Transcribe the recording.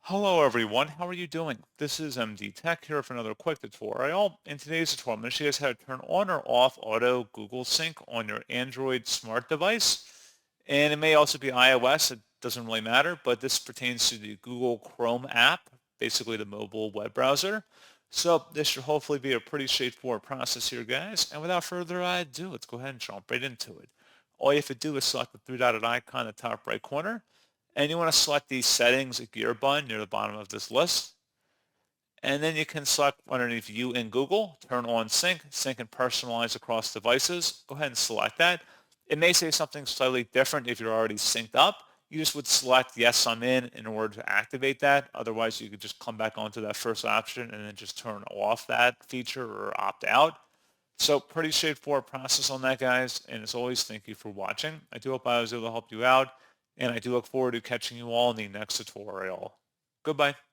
Hello everyone, how are you doing? This is MD Tech here for another quick tutorial. In today's tutorial, I'm going to show you guys how to turn on or off Auto Google Sync on your Android smart device. And it may also be iOS, it doesn't really matter, but this pertains to the Google Chrome app, basically the mobile web browser. So this should hopefully be a pretty straightforward process here, guys. And without further ado, let's go ahead and jump right into it. All you have to do is select the three-dotted icon in the top right corner, and you want to select the settings gear button near the bottom of this list. And then you can select underneath View in Google, turn on sync and personalize across devices. Go ahead and select that. It may say something slightly different if you're already synced up. You just would select yes, I'm in order to activate that. Otherwise, you could just come back onto that first option and then just turn off that feature or opt out. So pretty straightforward process on that, guys. And as always, thank you for watching. I do hope I was able to help you out. And I do look forward to catching you all in the next tutorial. Goodbye.